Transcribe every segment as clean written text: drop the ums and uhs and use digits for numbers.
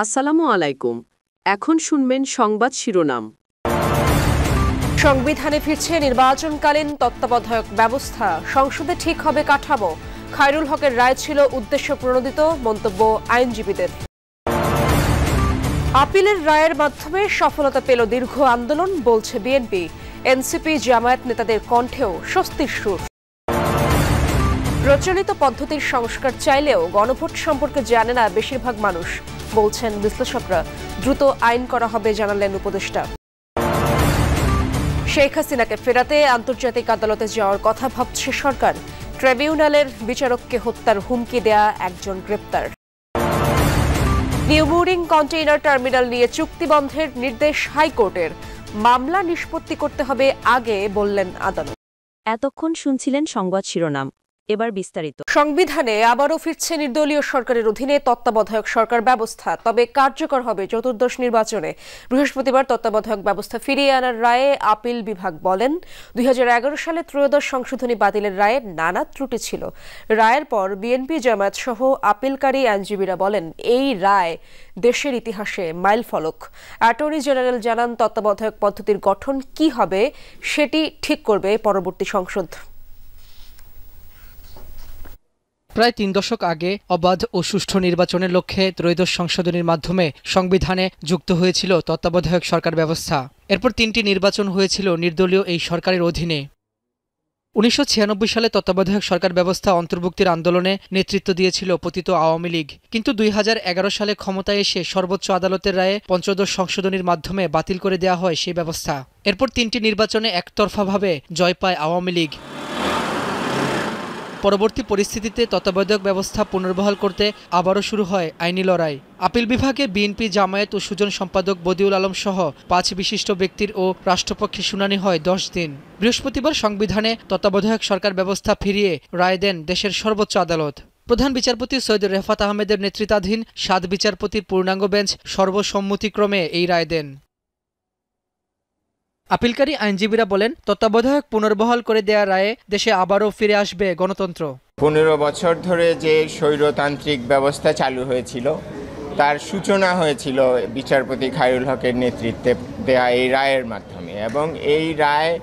আসসালামু আলাইকুম। এখন শুনবেন সংবাদ শিরোনাম। সংবিধানে ফিরছে নির্বাচনকালীন তত্ত্বাবধায়ক ব্যবস্থা, সংসদে ঠিক হবে কাঠামো। খায়রুল হকের রায় ছিল উদ্দেশ্য প্রণোদিত, মন্তব্য আইনজীবীদের। আপিলের রায়ের মাধ্যমে সফলতা পেল দীর্ঘ আন্দোলন, বলছে বিএনপি। এনসিপি জামায়াত নেতাদের কণ্ঠেও স্বস্তির সুর। প্রচলিত পদ্ধতির সংস্কার চাইলেও গণভোট সম্পর্কে জানে না বেশিরভাগ মানুষ, বলছেন বিশ্লেষকরা। দ্রুত আইন করা হবে, জানালেন উপদেষ্টা। শেখ হাসিনাকে ফেরাতে আন্তর্জাতিক আদালতে যাওয়ার কথা ভাবছে সরকার। ট্রাইব্যুনালের বিচারককে হত্যার হুমকি দেয়া একজন গ্রেপ্তার। নিউ মুরিং কন্টেইনার টার্মিনাল নিয়ে চুক্তি বন্ধের নির্দেশ হাইকোর্টের। মামলা নিষ্পত্তি করতে হবে আগে, বললেন আদালত। এতক্ষণ শুনছিলেন সংবাদ শিরোনাম, এবার বিস্তারিত। সংবিধানে আবারও ফিরছে নির্দলীয় সরকারের অধীনে তত্ত্বাবধায়ক সরকার ব্যবস্থা, তবে কার্যকর হবে চতুর্দশ নির্বাচনে। বৃহস্পতিবার তত্ত্বাবধায়ক ব্যবস্থা ফিরিয়ে আনার রায়ে আপিল বিভাগ বলেন, 2011 সালে ত্রয়োদশ সংশোধনী বাতিলের রায়ে নানা ত্রুটি ছিল। রায়ের পর বিএনপি জামায়াত সহ আপিলকারী আইনজীবীরা বলেন, এই রায় দেশের ইতিহাসে মাইলফলক। অ্যাটর্নি জেনারেল জানান, তত্ত্বাবধায়ক পদ্ধতির গঠন কি হবে সেটি ঠিক করবে পরবর্তী সংসদ। প্রায় 3 দশক আগে অবাধ ও সুষ্ঠু নির্বাচনের লক্ষ্যে ত্রয়োদশ সংশোধনীর মাধ্যমে সংবিধানে যুক্ত হয়েছিল তত্ত্বাবধায়ক সরকার ব্যবস্থা। এরপর 3টি নির্বাচন হয়েছিল নির্দলীয় এই সরকারের অধীনে। 1996 সালে তত্ত্বাবধায়ক সরকার ব্যবস্থা অন্তর্ভুক্তির আন্দোলনে নেতৃত্ব দিয়েছিল পতিত আওয়ামী লীগ, কিন্তু 2011 সালে ক্ষমতায় এসে সর্বোচ্চ আদালতের রায়ে পঞ্চদশ সংশোধনীর মাধ্যমে বাতিল করে দেওয়া হয় সেই ব্যবস্থা। এরপর 3টি নির্বাচনে একতরফাভাবে জয় পায় আওয়ামী লীগ। পরবর্তী পরিস্থিতিতে তত্ত্বাবধায়ক ব্যবস্থা পুনর্বহাল করতে আবারও শুরু হয় আইনি লড়াই। আপিল বিভাগে বিএনপি জামায়াত ও সুজন সম্পাদক বদিউল আলম সহ 5 বিশিষ্ট ব্যক্তির ও রাষ্ট্রপক্ষে শুনানি হয় 10 দিন। বৃহস্পতিবার সংবিধানে তত্ত্বাবধায়ক সরকার ব্যবস্থা ফিরিয়ে রায় দেন দেশের সর্বোচ্চ আদালত। প্রধান বিচারপতি সৈয়দ রেফাত আহমেদের নেতৃত্বাধীন 7 বিচারপতির পূর্ণাঙ্গ বেঞ্চ সর্বসম্মতিক্রমে এই রায় দেন। আপিলকারী আইনজীবীরা বলেন, তত্ত্বাবধায়ক পুনর্বহাল করে দেয়া রায়ে দেশে আবারও ফিরে আসবে গণতন্ত্র। 15 বছর ধরে যে স্বৈরতান্ত্রিক ব্যবস্থা চালু হয়েছিল তার সূচনা হয়েছিল বিচারপতি খায়রুল হকের নেতৃত্বে দেয়া এই রায়ের মাধ্যমে, এবং এই রায়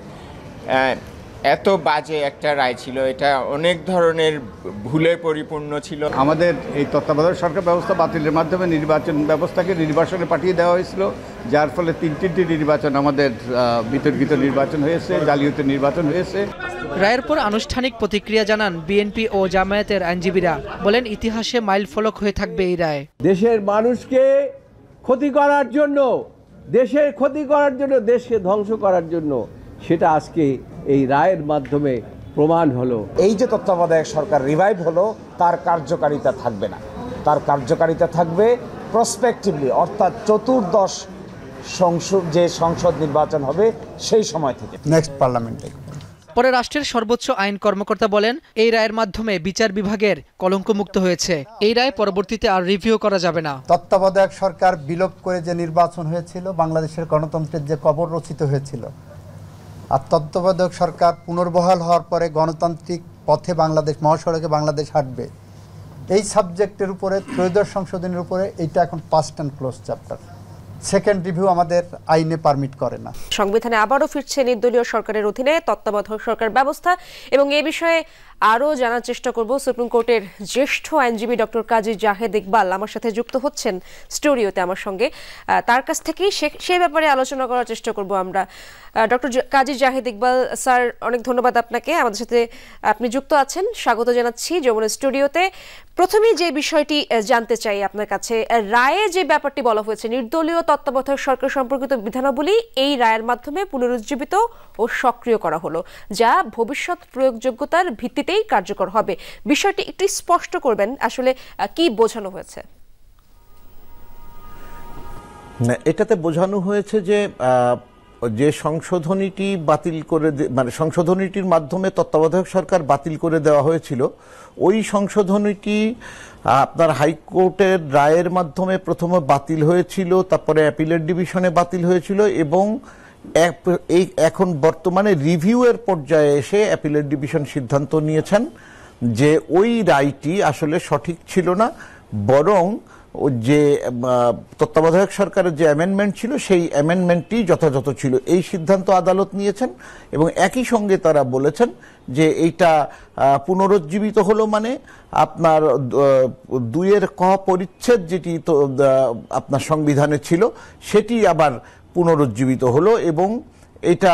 এত বাজে একটা রায় ছিল, এটা অনেক ধরনের ভুলে পরিপূর্ণ ছিল। আমাদের এই তত্ত্বাবধায়ক সরকার ব্যবস্থা বাতিলের মাধ্যমে নির্বাচন ব্যবস্থাকে নির্বাসনে পাঠিয়ে দেওয়া হয়েছিল, যার ফলে 3টি নির্বাচন আমাদের বিতর্কিত নির্বাচন হয়েছে, জালিয়াতি নির্বাচন হয়েছে। রায়ের পর আনুষ্ঠানিক প্রতিক্রিয়া জানান বিএনপি ও জামায়াতের আইনজীবীরা, বলেন ইতিহাসে মাইলফলক হয়ে থাকবে এই রায়। দেশের মানুষকে ক্ষতি করার জন্য, দেশের ক্ষতি করার জন্য, দেশকে ধ্বংস করার জন্য, সেটা আজকে এই রায়ের মাধ্যমে প্রমাণ হলো। এই যে তত্ত্বাবধায়ক সরকার রিভাইভ হলো, তার কার্যকারিতা থাকবে না, তার কার্যকারিতা থাকবে প্রসপেক্টিভলি, অর্থাৎ চতুর্দশ সংসদ নির্বাচন হবে সেই সময় থেকে, নেক্সট পার্লামেন্টে। পরে রাষ্ট্রের সর্বোচ্চ আইন কর্মকর্তা বলেন, এই রায়ের মাধ্যমে বিচার বিভাগের কলঙ্কমুক্ত হয়েছে। এই রায় পরবর্তীতে আর রিভিউ করা যাবে না। তত্ত্বাবধায়ক সরকার বিলোপ করে যে নির্বাচন হয়েছিল, বাংলাদেশের গণতন্ত্রের যে কবর রচিত হয়েছিল, আর তত্ত্বাবধায়ক সরকার পুনর্বহাল হওয়ার পরে গণতান্ত্রিক পথে বাংলাদেশ, মহাসড়কে বাংলাদেশ হাঁটবে, এই সাবজেক্টের উপরে ত্রয়োদশ সংশোধনীর উপরে এইটা এখন first and close chapter. Second review আমাদের আইনে পারমিট করে না। সংবিধানে আবারও ফিরছে নির্দলীয় সরকারের অধীনে তত্ত্বাবধায়ক সরকার ব্যবস্থা, এবং এ বিষয়ে আরও জানার চেষ্টা করব। সুপ্রিম কোর্টের জ্যেষ্ঠ আইনজীবী ডক্টর কাজী জাহেদ ইকবাল আমার সাথে যুক্ত হচ্ছেন স্টুডিওতে আমার সঙ্গে। তার কাছ থেকেই সে ব্যাপারে আলোচনা করার চেষ্টা করব আমরা। ডক্টর কাজী জাহেদ ইকবাল স্যার, অনেক ধন্যবাদ আপনাকে, আমাদের সাথে আপনি যুক্ত আছেন, স্বাগত জানাচ্ছি যমুনা স্টুডিওতে। প্রথমেই যে বিষয়টি জানতে চাই আপনার কাছে, রায়ে যে ব্যাপারটি বলা হয়েছে, নির্দলীয় তত্ত্বাবধায়ক সরকার সম্পর্কিত বিধানাবলী এই রায়ের মাধ্যমে পুনরুজ্জীবিত ও সক্রিয় করা হলো, যা ভবিষ্যৎ প্রয়োগযোগ্যতার ভিত্তিতেই কার্যকর হবে। বিষয়টি একটু স্পষ্ট করবেন, আসলে কি বোঝানো হয়েছে? এটাতে বোঝানো হয়েছে যে সংশোধনীটি বাতিল করে, মানে সংশোধনীটির মাধ্যমে তত্ত্বাবধায়ক সরকার বাতিল করে দেওয়া হয়েছিল, ওই সংশোধনীটি আপনার হাইকোর্টের রায়ের মাধ্যমে প্রথমে বাতিল হয়েছিল, তারপরে অ্যাপিলেট ডিভিশনে বাতিল হয়েছিল, এবং এখন বর্তমানে রিভিউয়ের পর্যায়ে এসে অ্যাপিলেট ডিভিশন সিদ্ধান্ত নিয়েছেন যে ওই রায়টি আসলে সঠিক ছিল না, বরং যে তত্ত্বাবধায়ক সরকারের যে অ্যামেন্ডমেন্ট ছিল সেই অ্যামেন্ডমেন্টটি যথাযথ ছিল, এই সিদ্ধান্ত আদালত নিয়েছেন। এবং একই সঙ্গে তারা বলেছেন যে এইটা পুনরুজ্জীবিত হলো মানে আপনার 2 ক পরিচ্ছেদ যেটি তো আপনার সংবিধানে ছিল সেটি আবার পুনরুজ্জীবিত হলো এবং এটা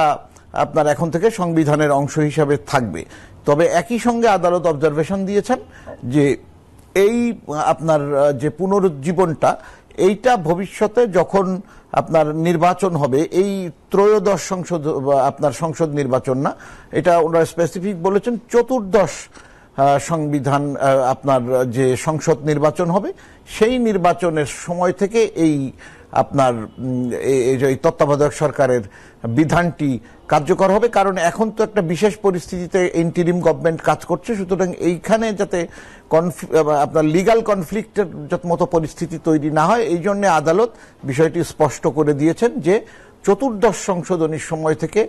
আপনার এখন থেকে সংবিধানের অংশ হিসাবে থাকবে। তবে একই সঙ্গে আদালত অবজারভেশন দিয়েছেন যে এই আপনার যে পুনরুজ্জীবনটা এইটা ভবিষ্যতে যখন আপনার নির্বাচন হবে, এই ত্রয়োদশ সংসদ নির্বাচন না, এটা ওনারা স্পেসিফিক বলেছেন চতুর্দশ সংবিধান আপনার যে সংসদ নির্বাচন হবে সেই নির্বাচনের সময় থেকে এই আপনার এই তত্ত্বাবধায়ক সরকারের বিধানটি কার্যকর হবে। কারণ এখন তো একটা বিশেষ পরিস্থিতিতে ইন্টিরিম গভর্নমেন্ট কাজ করছে, সুতরাং এইখানে যাতে আপনার লিগ্যাল কনফ্লিক্টের মতো পরিস্থিতি তৈরি না হয় এই জন্য আদালত বিষয়টি স্পষ্ট করে দিয়েছেন যে চতুর্দশ সংশোধনীর সময় থেকে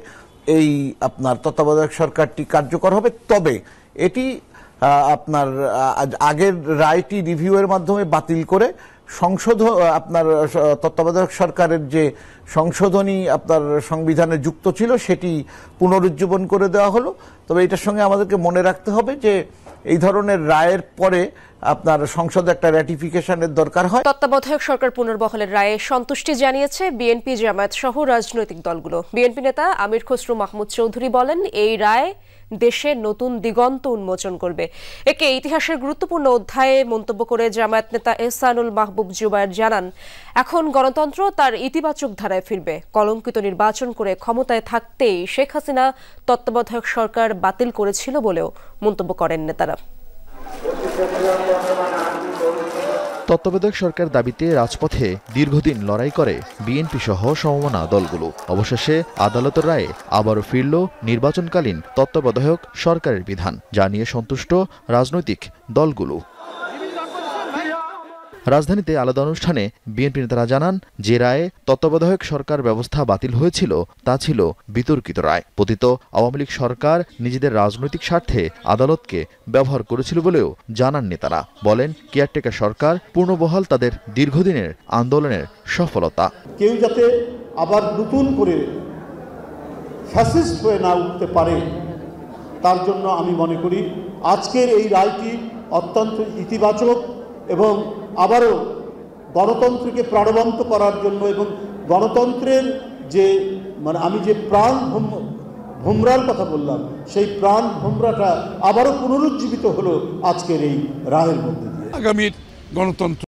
এই আপনার তত্ত্বাবধায়ক সরকারটি কার্যকর হবে। তবে এটি আপনার আগের রায়টি রিভিউয়ের মাধ্যমে বাতিল করে আপনার তত্ত্বাবধায়ক সরকারের যে সংশোধনী আপনার সংবিধানে যুক্ত ছিল সেটি পুনরুজ্জীবন করে দেওয়া হলো। তবে এটার সঙ্গে আমাদেরকে মনে রাখতে হবে যে এই ধরনের রায়ের পরে আপনার সংসদে একটা র্যাটিফিকেশনের দরকার হয়। তত্ত্বাবধায়ক সরকার পুনর্বহালের রায়ে সন্তুষ্টি জানিয়েছে বিএনপি, জামায়াত সহ রাজনৈতিক দলগুলো। বিএনপি নেতা আমির খসরু মাহমুদ চৌধুরী বলেন, এই রায় দেশের নতুন দিগন্ত উন্মোচন করবে। একে ইতিহাসের গুরুত্বপূর্ণ অধ্যায়ে মন্তব্য করে জামায়াত নেতা এহসানুল মাহবুব জুবায়ের জানান, এখন গণতন্ত্র তার ইতিবাচক ধারায় ফিরবে। কলঙ্কিত নির্বাচন করে ক্ষমতায় থাকতেই শেখ হাসিনা তত্ত্বাবধায়ক সরকার বাতিল করেছিল বলেও মন্তব্য করেন নেতারা। তত্ত্বাবধায়ক সরকার দাবিতে রাজপথে দীর্ঘদিন লড়াই করে বিএনপি সহ সমমনা দলগুলো। অবশেষে আদালতের রায়ে আবারও ফিরল নির্বাচনকালীন তত্ত্বাবধায়ক সরকারের বিধান, যা নিয়ে সন্তুষ্ট রাজনৈতিক দলগুলো। রাজধানীতে আলাদা অনুষ্ঠানে বিএনপি নেতারা জানান, যে রায়ে তত্ত্বাবধায়ক সরকার ব্যবস্থা বাতিল হয়েছিল তা ছিল বিতর্কিত রায়। পতিত আওয়ামী লীগ সরকার নিজেদের রাজনৈতিক স্বার্থে আদালতকে ব্যবহার করেছিল বলেও জানান নেতারা। বলেন, কেয়ারটেকার সরকার পূর্ণবহাল তাদের দীর্ঘদিনের আন্দোলনের সফলতা। কেউ যাতে আবার নতুন করে ফ্যাসিস্ট হয়ে না উঠতে পারে তার জন্য আমি মনে করি আজকের এই রায়টি অত্যন্ত ইতিবাচক এবং আবারও গণতন্ত্রকে প্রাণবন্ত করার জন্য এবং গণতন্ত্রের যে আমি যে প্রাণ ভোমরার কথা বললাম সেই প্রাণ ভোমরাটা আবারও পুনরুজ্জীবিত হলো আজকের এই রায়ের মধ্যে দিয়ে। আগামী গণতন্ত্র